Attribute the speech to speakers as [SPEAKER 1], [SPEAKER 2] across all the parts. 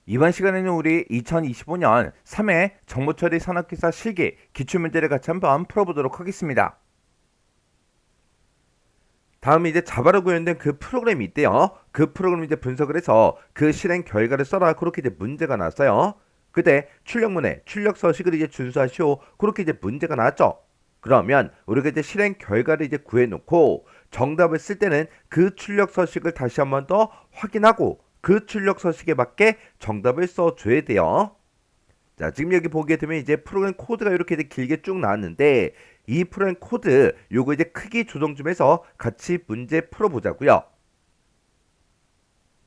[SPEAKER 1] 이번 시간에는 우리 2025년 3회 정보처리 산업기사 실기 기출문제를 같이 한번 풀어보도록 하겠습니다. 다음에 이제 자바로 구현된 그 프로그램이 있대요. 그 프로그램 이제 분석을 해서 그 실행 결과를 써라. 그렇게 이제 문제가 나왔어요. 그때 출력문에 출력 서식을 이제 준수하시오. 그렇게 이제 문제가 나왔죠. 그러면 우리가 이제 실행 결과를 이제 구해놓고 정답을 쓸 때는 그 출력 서식을 다시 한번 더 확인하고 그 출력 서식에 맞게 정답을 써줘야 돼요. 자, 지금 여기 보게 되면 이제 프로그램 코드가 이렇게 길게 쭉 나왔는데 이 프로그램 코드 요거 이제 크기 조정 좀 해서 같이 문제 풀어보자고요.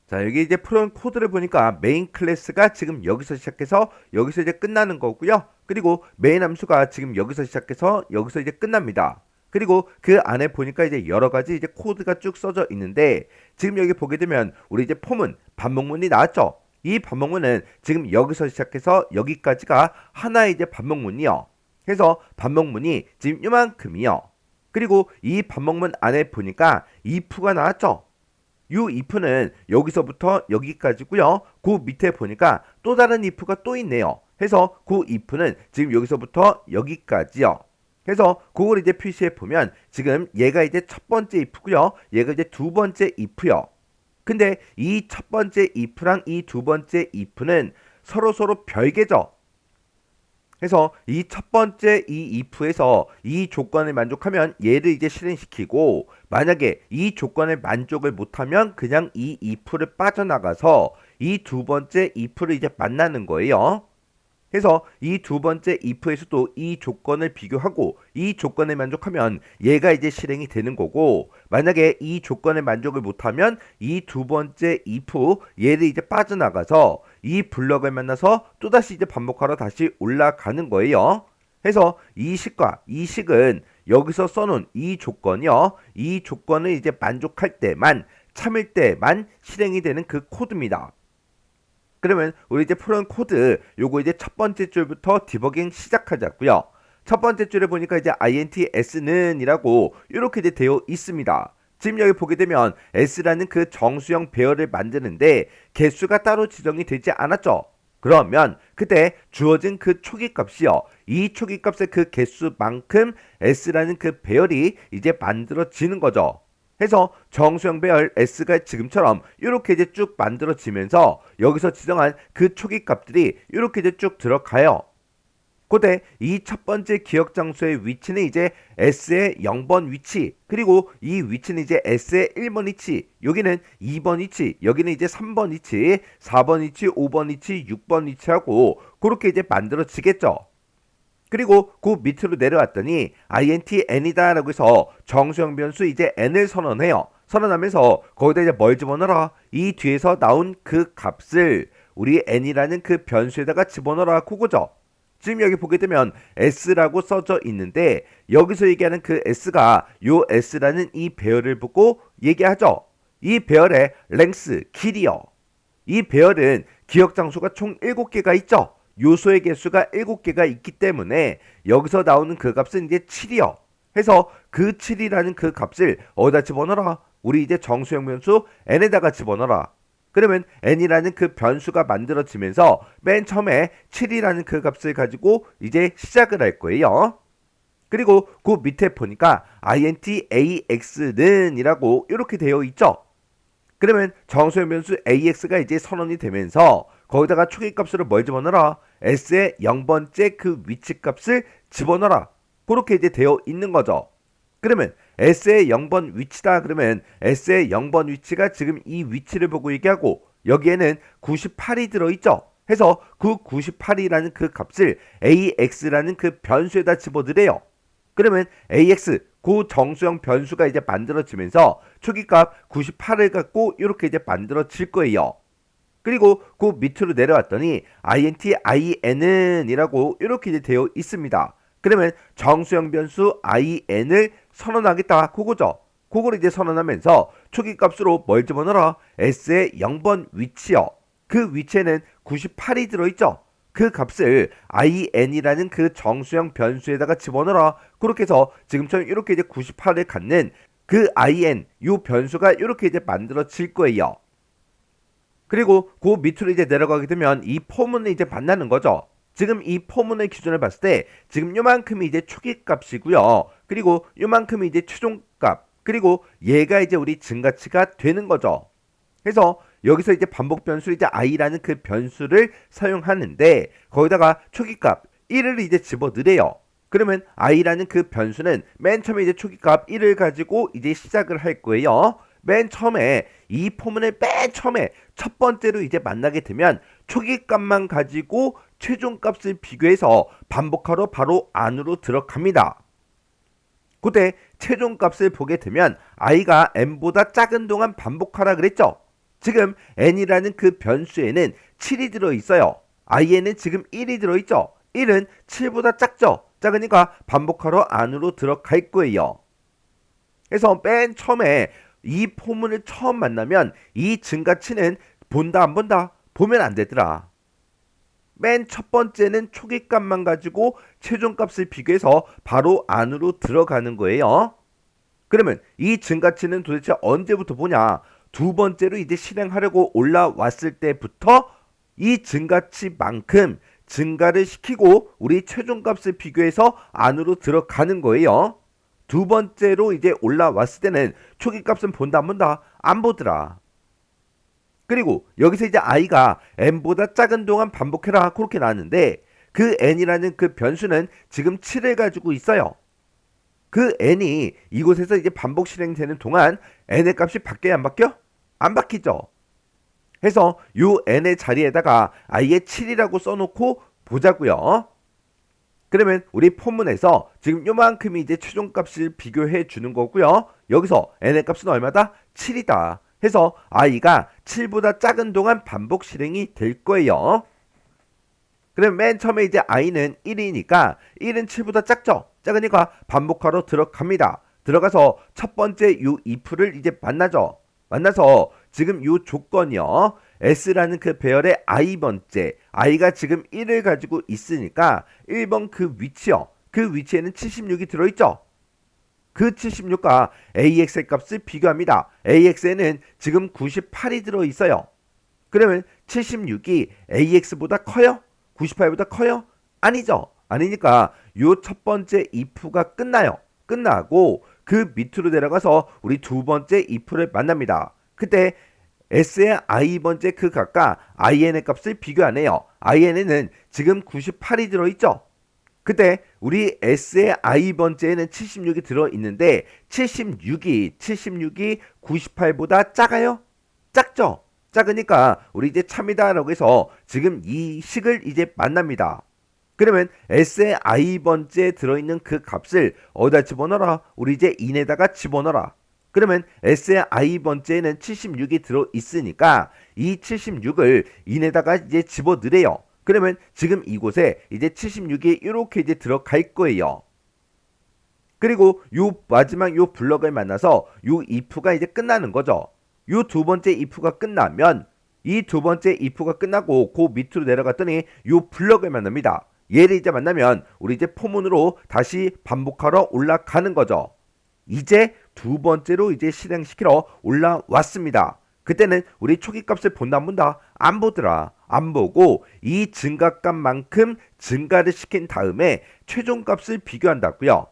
[SPEAKER 1] 자, 여기 이제 프로그램 코드를 보니까 메인 클래스가 지금 여기서 시작해서 여기서 이제 끝나는 거고요. 그리고 메인 함수가 지금 여기서 시작해서 여기서 이제 끝납니다. 그리고 그 안에 보니까 이제 여러 가지 이제 코드가 쭉 써져 있는데 지금 여기 보게 되면 우리 이제 폼은 반복문이 나왔죠. 이 반복문은 지금 여기서 시작해서 여기까지가 하나의 이제 반복문이요. 그래서 반복문이 지금 이만큼이요. 그리고 이 반복문 안에 보니까 if가 나왔죠. 요 if는 여기서부터 여기까지고요. 그 밑에 보니까 또 다른 if가 또 있네요. 해서 그 if는 지금 여기서부터 여기까지요. 그래서 그걸 이제 표시해 보면 지금 얘가 이제 첫 번째 if고요. 얘가 이제 두 번째 if요. 근데 이 첫 번째 if랑 이 두 번째 if는 서로 별개죠. 그래서 이 첫 번째 이 if에서 이 조건을 만족하면 얘를 이제 실행시키고 만약에 이 조건을 만족을 못하면 그냥 이 if를 빠져나가서 이 두 번째 if를 이제 만나는 거예요. 그래서 이 두 번째 if에서도 이 조건을 비교하고 이 조건에 만족하면 얘가 이제 실행이 되는 거고 만약에 이 조건에 만족을 못하면 이 두 번째 if 얘를 이제 빠져나가서 이 블럭을 만나서 또다시 이제 반복하러 다시 올라가는 거예요. 그래서 이 식과 이 식은 여기서 써놓은 이 조건이요. 이 조건을 이제 만족할 때만 참을 때만 실행이 되는 그 코드입니다. 그러면 우리 이제 프로그램 코드 요거 이제 첫 번째 줄부터 디버깅 시작하자고요. 첫 번째 줄에 보니까 이제 ints는 이라고 이렇게 이제 되어 있습니다. 지금 여기 보게 되면 s라는 그 정수형 배열을 만드는데 개수가 따로 지정이 되지 않았죠. 그러면 그때 주어진 그 초기 값이요. 이 초기 값의 그 개수만큼 s라는 그 배열이 이제 만들어지는 거죠. 해서 정수형 배열 S가 지금처럼 이렇게 이제 쭉 만들어지면서 여기서 지정한 그 초기 값들이 이렇게 이제 쭉 들어가요. 그때 이 첫 번째 기억 장소의 위치는 이제 S의 0번 위치, 그리고 이 위치는 이제 S의 1번 위치, 여기는 2번 위치, 여기는 이제 3번 위치, 4번 위치, 5번 위치, 6번 위치하고 그렇게 이제 만들어지겠죠. 그리고 그 밑으로 내려왔더니 int n이다 라고 해서 정수형 변수 이제 n을 선언해요. 선언하면서 거기다 이제 뭘 집어넣어라? 이 뒤에서 나온 그 값을 우리 n이라는 그 변수에다가 집어넣어라 그거죠. 지금 여기 보게 되면 s라고 써져 있는데 여기서 얘기하는 그 s가 요 s라는 이 배열을 보고 얘기하죠. 이 배열의 length, 길이요. 이 배열은 기억 장소가 총 7개가 있죠. 요소의 개수가 7개가 있기 때문에 여기서 나오는 그 값은 이제 7이요. 해서 그 7이라는 그 값을 어디다 집어넣어라? 우리 이제 정수형 변수 n에다가 집어넣어라. 그러면 n이라는 그 변수가 만들어지면서 맨 처음에 7이라는 그 값을 가지고 이제 시작을 할 거예요. 그리고 그 밑에 보니까 int ax는 이라고 이렇게 되어 있죠. 그러면 정수형 변수 ax가 이제 선언이 되면서 거기다가 초기 값으로 뭘 집어넣어라? s의 0번째 그 위치 값을 집어넣어라. 그렇게 이제 되어 있는 거죠. 그러면 s의 0번 위치다 그러면 s의 0번 위치가 지금 이 위치를 보고 얘기하고 여기에는 98이 들어있죠. 해서 그 98이라는 그 값을 ax라는 그 변수에다 집어넣으래요. 그러면 ax 그 정수형 변수가 이제 만들어지면서 초기값 98을 갖고 이렇게 이제 만들어질 거예요. 그리고 그 밑으로 내려왔더니 int in은 이라고 이렇게 이제 되어 있습니다. 그러면 정수형 변수 in을 선언하겠다 그거죠. 그걸 이제 선언하면서 초기 값으로 뭘 집어넣어라? s의 0번 위치요. 그 위치에는 98이 들어있죠. 그 값을 in이라는 그 정수형 변수에다가 집어넣어라. 그렇게 해서 지금처럼 이렇게 이제 98을 갖는 그 in 요 변수가 이렇게 이제 만들어질 거예요. 그리고 그 밑으로 이제 내려가게 되면 이 포문을 이제 만나는 거죠. 지금 이 포문의 기준을 봤을 때 지금 요만큼이 이제 초기값이고요. 그리고 요만큼이 이제 최종값. 그리고 얘가 이제 우리 증가치가 되는 거죠. 그래서 여기서 이제 반복 변수 이제 i라는 그 변수를 사용하는데 거기다가 초기값 1을 이제 집어넣으래요. 그러면 i라는 그 변수는 맨 처음에 이제 초기값 1을 가지고 이제 시작을 할 거예요. 맨 처음에 이 포문을 맨 처음에 첫 번째로 이제 만나게 되면 초기값만 가지고 최종값을 비교해서 반복하러 바로 안으로 들어갑니다. 그때 최종값을 보게 되면 i가 n보다 작은 동안 반복하라 그랬죠. 지금 n이라는 그 변수에는 7이 들어있어요. i에는 지금 1이 들어있죠. 1은 7보다 작죠. 작으니까 반복하러 안으로 들어갈 거예요. 그래서 맨 처음에 이 포문을 처음 만나면 이 증가치는 본다 안 본다? 보면 안 되더라. 맨 첫 번째는 초기값만 가지고 최종값을 비교해서 바로 안으로 들어가는 거예요. 그러면 이 증가치는 도대체 언제부터 보냐? 두 번째로 이제 실행하려고 올라왔을 때부터 이 증가치만큼 증가를 시키고 우리 최종값을 비교해서 안으로 들어가는 거예요. 두 번째로 이제 올라왔을 때는 초기값은 본다 안 본다? 안 보더라. 그리고 여기서 이제 i가 n보다 작은 동안 반복해라 그렇게 나왔는데 그 n이라는 그 변수는 지금 7을 가지고 있어요. 그 n이 이곳에서 이제 반복 실행되는 동안 n의 값이 바뀌어야 안 바뀌어? 안 바뀌죠. 해서 요 n의 자리에다가 i의 7이라고 써놓고 보자고요. 그러면 우리 포문에서 지금 요만큼이 이제 최종값을 비교해 주는 거고요. 여기서 n의 값은 얼마다? 7이다. 해서 i가 7보다 작은 동안 반복 실행이 될 거예요. 그럼 맨 처음에 이제 i는 1이니까 1은 7보다 작죠? 작으니까 반복하러 들어갑니다. 들어가서 첫 번째 요 if를 이제 만나죠. 만나서 지금 요 조건이요. s라는 그 배열의 i번째, i가 지금 1을 가지고 있으니까 1번 그 위치요. 그 위치에는 76이 들어있죠. 그 76과 AX의 값을 비교합니다. AX에는 지금 98이 들어있어요. 그러면 76이 AX보다 커요? 98보다 커요? 아니죠. 아니니까 요 첫 번째 if가 끝나요. 끝나고 그 밑으로 내려가서 우리 두 번째 if를 만납니다. 그때 S의 i번째 그 값과 in의 값을 비교하네요. in에는 지금 98이 들어있죠. 그때 우리 S의 i번째에는 76이 들어있는데 76이 98보다 작아요? 작죠? 작으니까 우리 이제 참이다라고 해서 지금 이 식을 이제 만납니다. 그러면 S의 i번째에 들어있는 그 값을 어디다 집어넣어라? 우리 이제 인에다가 집어넣어라. 그러면 S의 i번째에는 76이 들어있으니까 이 76을 인에다가 이제 집어넣으래요. 그러면 지금 이곳에 이제 76이 이렇게 이제 들어갈 거예요. 그리고 요 마지막 요 블럭을 만나서 요 if가 이제 끝나는 거죠. 요 두 번째 if가 끝나면 이 두 번째 if가 끝나고 그 밑으로 내려갔더니 요 블럭을 만납니다. 얘를 이제 만나면 우리 이제 포문으로 다시 반복하러 올라가는 거죠. 이제 두 번째로 이제 실행시키러 올라왔습니다. 그때는 우리 초기값을 본다 안 본다? 안 보더라. 안 보고 이 증가값만큼 증가를 시킨 다음에 최종값을 비교한다고요.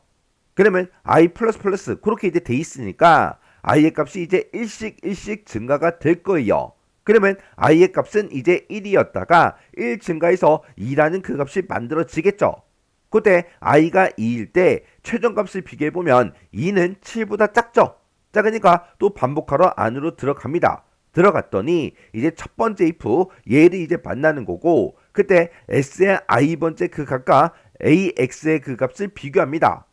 [SPEAKER 1] 그러면 i 그렇게 이제 돼 있으니까 i의 값이 이제 일씩 증가가 될 거예요. 그러면 i의 값은 이제 1이었다가 1 증가해서 2라는 그 값이 만들어지겠죠. 그때 i가 2일 때 최종값을 비교해보면 2는 7보다 작죠. 작으니까 또 반복하러 안으로 들어갑니다. 들어갔더니 이제 첫 번째 if 얘를 이제 만나는 거고 그때 s의 i번째 그 값과 ax의 그 값을 비교합니다.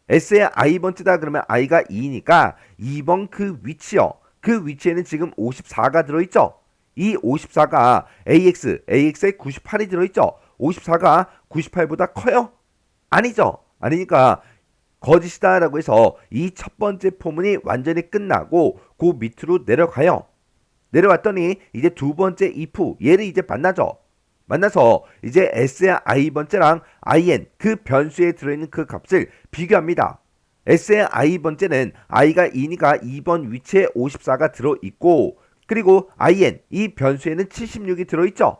[SPEAKER 1] s의 i번째다 그러면 i가 2니까 2번 그 위치요. 그 위치에는 지금 54가 들어있죠. 이 54가 ax에 98이 들어있죠. 54가 98보다 커요? 아니죠. 아니니까 거짓이다 라고 해서 이 첫 번째 포문이 완전히 끝나고 그 밑으로 내려가요. 내려왔더니 이제 두 번째 if 얘를 이제 만나죠. 만나서 이제 s의 i번째랑 in 그 변수에 들어있는 그 값을 비교합니다. s의 i번째는 i가 2니까 2번 위치에 54가 들어있고 그리고 in 이 변수에는 76이 들어있죠.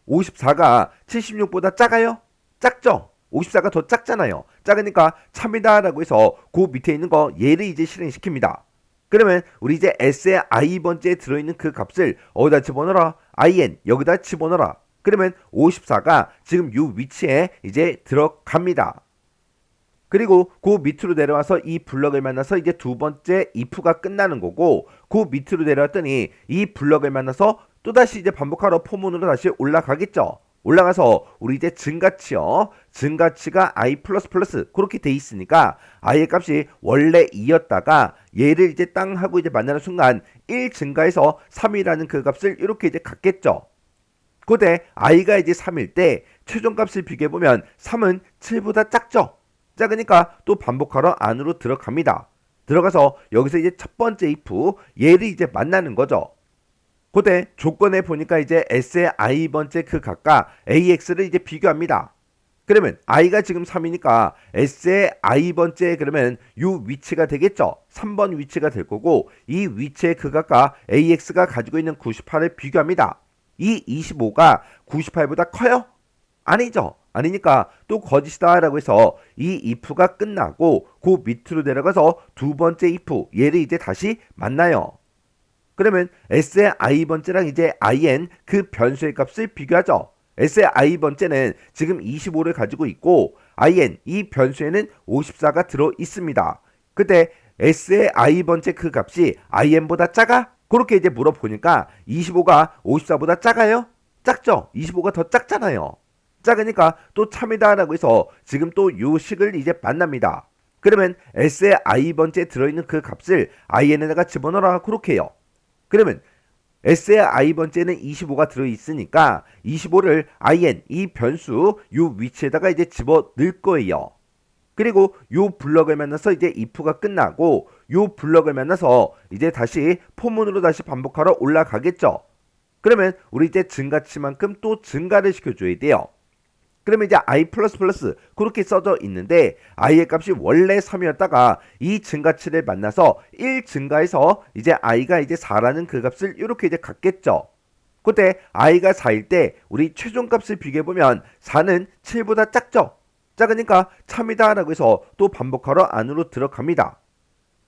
[SPEAKER 1] 54가 76보다 작아요? 작죠? 54가 더 작잖아요. 작으니까 참이다라고 해서 그 밑에 있는 거 얘를 이제 실행시킵니다. 그러면 우리 이제 s의 i번째에 들어있는 그 값을 어디다 집어넣어라? in 여기다 집어넣어라. 그러면 54가 지금 요 위치에 이제 들어갑니다. 그리고 그 밑으로 내려와서 이 블럭을 만나서 이제 두 번째 if가 끝나는 거고, 그 밑으로 내려왔더니 이 블럭을 만나서 또다시 이제 반복하러 포문으로 다시 올라가겠죠. 올라가서 우리 이제 증가치요. 증가치가 i 그렇게 돼 있으니까 i의 값이 원래 2였다가 얘를 이제 땅 하고 이제 만나는 순간 1 증가해서 3이라는 그 값을 이렇게 이제 갖겠죠. 그때 i가 이제 3일 때 최종값을 비교해보면 3은 7보다 작죠. 작으니까 또 반복하러 안으로 들어갑니다. 들어가서 여기서 이제 첫 번째 if 얘를 이제 만나는 거죠. 그때 조건에 보니까 이제 s의 i번째 그 값과 ax를 이제 비교합니다. 그러면 i가 지금 3이니까 s의 i번째 그러면 요 위치가 되겠죠. 3번 위치가 될 거고, 이 위치의 그 값과 ax가 가지고 있는 98을 비교합니다. 이 25가 98보다 커요? 아니죠. 아니니까 또 거짓이다 라고 해서 이 if가 끝나고 그 밑으로 내려가서 두 번째 if 얘를 이제 다시 만나요. 그러면 s의 i번째랑 이제 in 그 변수의 값을 비교하죠. s의 i번째는 지금 25를 가지고 있고 in 이 변수에는 54가 들어 있습니다. 그때 s의 i번째 그 값이 in보다 작아? 그렇게 이제 물어보니까 25가 54보다 작아요? 작죠? 25가 더 작잖아요. 작으니까 또 참이다 라고 해서 지금 또 요 식을 이제 만납니다. 그러면 s의 i번째에 들어있는 그 값을 in에다가 집어넣어라 그렇게 해요. 그러면 s의 i번째는 25가 들어있으니까 25를 in 이 변수 요 위치에다가 이제 집어넣을 거예요. 그리고 요 블럭을 만나서 이제 if가 끝나고 요 블럭을 만나서 이제 다시 포문으로 다시 반복하러 올라가겠죠. 그러면 우리 이제 증가치만큼 또 증가를 시켜줘야 돼요. 그러면 이제 i++ 그렇게 써져 있는데 i의 값이 원래 3이었다가 이 증가치를 만나서 1 증가해서 이제 i가 이제 4라는 그 값을 이렇게 이제 갖겠죠. 그때 i가 4일 때 우리 최종값을 비교해보면 4는 7보다 작죠. 작으니까 참이다 라고 해서 또 반복하러 안으로 들어갑니다.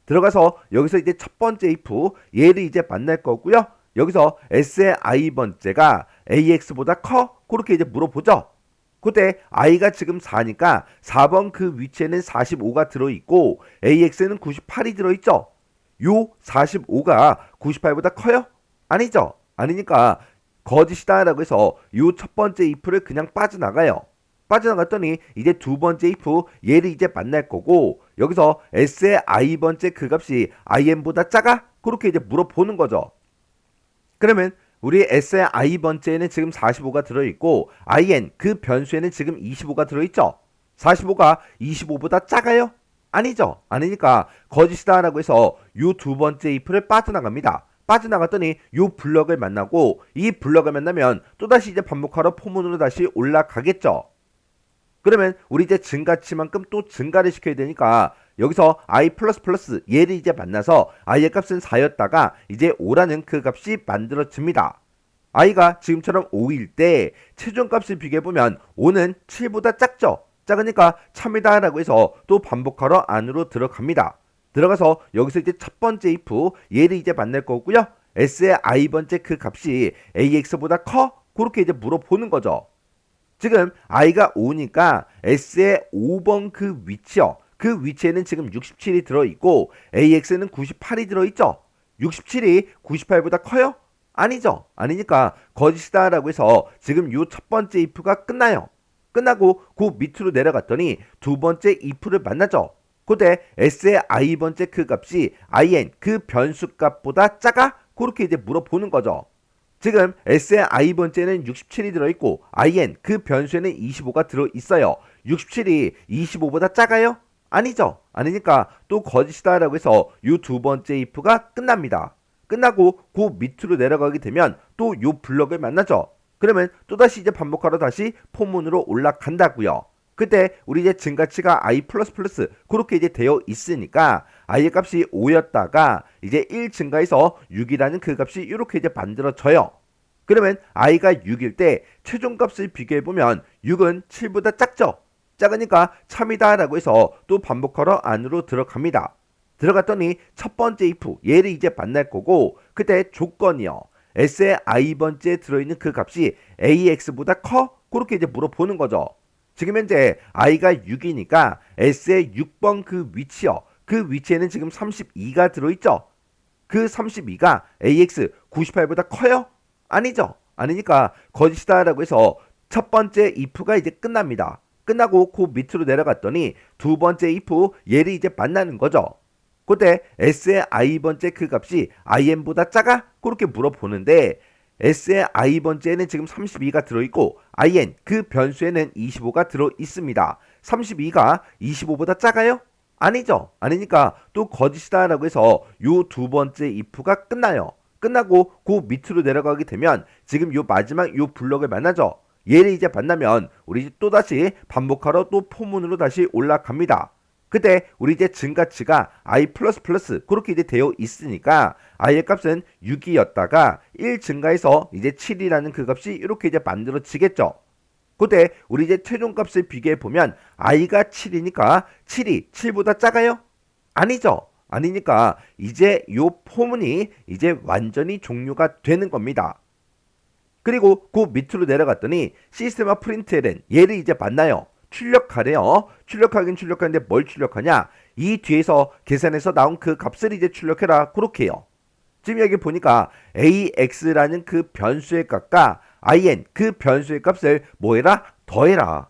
[SPEAKER 1] 들어가서 여기서 이제 첫 번째 if 얘를 이제 만날 거고요. 여기서 s의 i번째가 ax보다 커? 그렇게 이제 물어보죠. 그때 i가 지금 4니까 4번 그 위치에는 45가 들어있고 ax에는 98이 들어있죠. 요 45가 98보다 커요? 아니죠. 아니니까 거짓이다 라고 해서 요 첫 번째 if를 그냥 빠져나가요. 빠져나갔더니 이제 두 번째 if 얘를 이제 만날 거고, 여기서 s의 i번째 그 값이 in보다 작아? 그렇게 이제 물어보는 거죠. 그러면 우리 s의 i번째에는 지금 45가 들어있고 in 그 변수에는 지금 25가 들어있죠. 45가 25보다 작아요? 아니죠. 아니니까 거짓이다 라고 해서 요 두 번째 if를 빠져나갑니다. 빠져나갔더니 요 블럭을 만나고 이 블럭을 만나면 또다시 이제 반복하러 포문으로 다시 올라가겠죠. 그러면 우리 이제 증가치만큼 또 증가를 시켜야 되니까 여기서 i++ 얘를 이제 만나서 i의 값은 4였다가 이제 5라는 그 값이 만들어집니다. i가 지금처럼 5일 때 최종값을 비교해보면 5는 7보다 작죠. 작으니까 참이다 라고 해서 또 반복하러 안으로 들어갑니다. 들어가서 여기서 이제 첫 번째 if 얘를 이제 만날 거고요. s의 i번째 그 값이 ax보다 커? 그렇게 이제 물어보는 거죠. 지금 i가 5니까 s의 5번 그 위치요. 그 위치에는 지금 67이 들어있고 ax는 98이 들어있죠. 67이 98보다 커요? 아니죠. 아니니까 거짓이다 라고 해서 지금 요 첫 번째 if가 끝나요. 끝나고 그 밑으로 내려갔더니 두 번째 if를 만나죠. 그때 s의 i번째 그 값이 in 그 변수 값보다 작아? 그렇게 이제 물어보는 거죠. 지금 s의 i번째는 67이 들어있고 in 그 변수에는 25가 들어있어요. 67이 25보다 작아요? 아니죠. 아니니까 또 거짓이다 라고 해서 이 두 번째 if가 끝납니다. 끝나고 그 밑으로 내려가게 되면 또 이 블럭을 만나죠. 그러면 또다시 이제 반복하러 다시 포문으로 올라간다고요. 그때 우리 이제 증가치가 i 플러스 플러스 그렇게 이제 되어 있으니까 i의 값이 5였다가 이제 1 증가해서 6이라는 그 값이 이렇게 이제 만들어져요. 그러면 i가 6일 때 최종값을 비교해보면 6은 7보다 작죠? 작으니까 참이다 라고 해서 또 반복하러 안으로 들어갑니다. 들어갔더니 첫 번째 if 얘를 이제 만날 거고 그때 조건이요. s의 i번째에 들어있는 그 값이 ax보다 커? 그렇게 이제 물어보는 거죠. 지금 현재 i가 6이니까 s의 6번 그 위치요. 그 위치에는 지금 32가 들어있죠. 그 32가 ax 98보다 커요? 아니죠. 아니니까 거짓이다 라고 해서 첫 번째 if가 이제 끝납니다. 끝나고 그 밑으로 내려갔더니 두 번째 if 얘를 이제 만나는 거죠. 그때 s의 i번째 그 값이 im보다 작아? 그렇게 물어보는데 s의 i번째에는 지금 32가 들어있고 in 그 변수에는 25가 들어있습니다. 32가 25보다 작아요? 아니죠. 아니니까 또 거짓이다 라고 해서 요 두 번째 if가 끝나요. 끝나고 그 밑으로 내려가게 되면 지금 요 마지막 요 블럭을 만나죠. 얘를 이제 만나면 우리 또다시 반복하러 또 포문으로 다시 올라갑니다. 그때 우리 이제 증가치가 i 플러스 플러스 그렇게 이제 되어 있으니까 i의 값은 6이었다가 1 증가해서 이제 7이라는 그 값이 이렇게 이제 만들어지겠죠. 그때 우리 이제 최종값을 비교해 보면 i가 7이니까 7이 7보다 작아요? 아니죠. 아니니까 이제 요 포문이 이제 완전히 종료가 되는 겁니다. 그리고 그 밑으로 내려갔더니 시스템화 프린트LN 얘를 이제 만나요. 출력하래요. 출력하긴 출력하는데 뭘 출력하냐? 이 뒤에서 계산해서 나온 그 값을 이제 출력해라. 그렇게 해요. 지금 여기 보니까 ax라는 그 변수의 값과 in 그 변수의 값을 뭐해라? 더해라.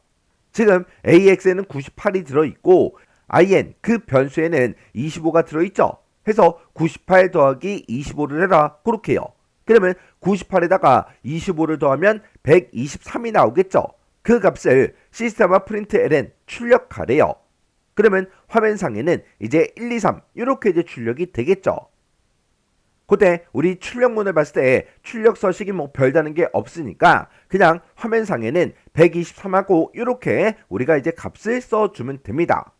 [SPEAKER 1] 지금 ax에는 98이 들어있고 in 그 변수에는 25가 들어있죠. 해서 98 더하기 25를 해라. 그렇게 해요. 그러면 98에다가 25를 더하면 123이 나오겠죠. 그 값을 시스템화 프린트LN 출력하래요. 그러면 화면상에는 이제 1, 2, 3 이렇게 이제 출력이 되겠죠. 그때 우리 출력문을 봤을 때 출력 서식이 뭐 별다른 게 없으니까 그냥 화면상에는 123하고 이렇게 우리가 이제 값을 써주면 됩니다.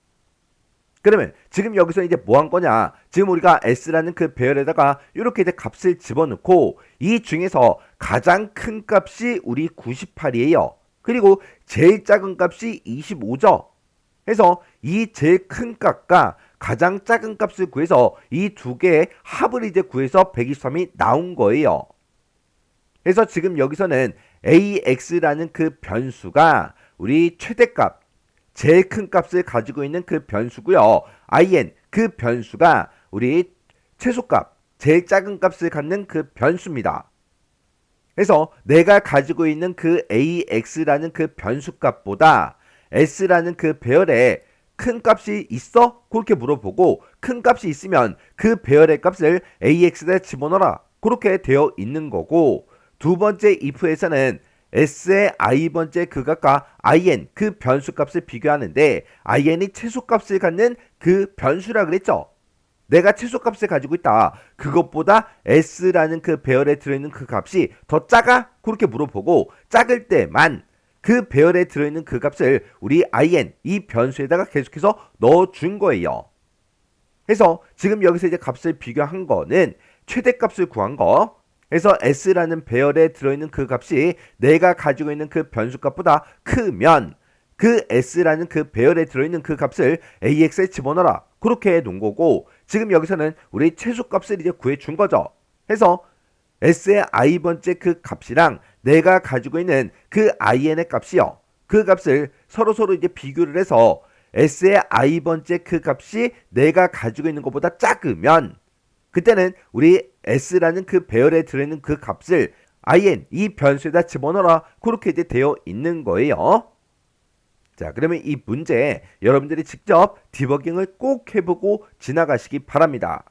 [SPEAKER 1] 그러면 지금 여기서 이제 뭐 한 거냐? 지금 우리가 s라는 그 배열에다가 이렇게 이제 값을 집어넣고 이 중에서 가장 큰 값이 우리 98이에요. 그리고 제일 작은 값이 25죠. 해서 이 제일 큰 값과 가장 작은 값을 구해서 이 두 개의 합을 이제 구해서 123이 나온 거예요. 그래서 지금 여기서는 ax라는 그 변수가 우리 최대값 제일 큰 값을 가지고 있는 그 변수고요. in 그 변수가 우리 최소값 제일 작은 값을 갖는 그 변수입니다. 그래서 내가 가지고 있는 그 ax라는 그 변수값보다 s라는 그 배열에 큰 값이 있어? 그렇게 물어보고 큰 값이 있으면 그 배열의 값을 ax에 집어넣어라. 그렇게 되어 있는 거고 두 번째 if에서는 s의 i번째 그 값과 in 그 변수값을 비교하는데 in이 최소값을 갖는 그 변수라 그랬죠. 내가 최소값을 가지고 있다. 그것보다 s라는 그 배열에 들어있는 그 값이 더 작아? 그렇게 물어보고 작을 때만 그 배열에 들어있는 그 값을 우리 in 이 변수에다가 계속해서 넣어준 거예요. 그래서 지금 여기서 이제 값을 비교한 거는 최대값을 구한 거. 그래서 s라는 배열에 들어있는 그 값이 내가 가지고 있는 그 변수값보다 크면 그 s라는 그 배열에 들어있는 그 값을 ax에 집어넣어라. 그렇게 해놓은 거고 지금 여기서는 우리 최소값을 이제 구해준 거죠. 그래서 s의 i번째 그 값이랑 내가 가지고 있는 그 in의 값이요. 그 값을 서로 이제 비교를 해서 s의 i번째 그 값이 내가 가지고 있는 것보다 작으면 그때는 우리 s라는 그 배열에 들어있는 그 값을 in 이 변수에다 집어넣어라. 그렇게 이제 되어 있는 거예요. 자, 그러면 이 문제 여러분들이 직접 디버깅을 꼭 해보고 지나가시기 바랍니다.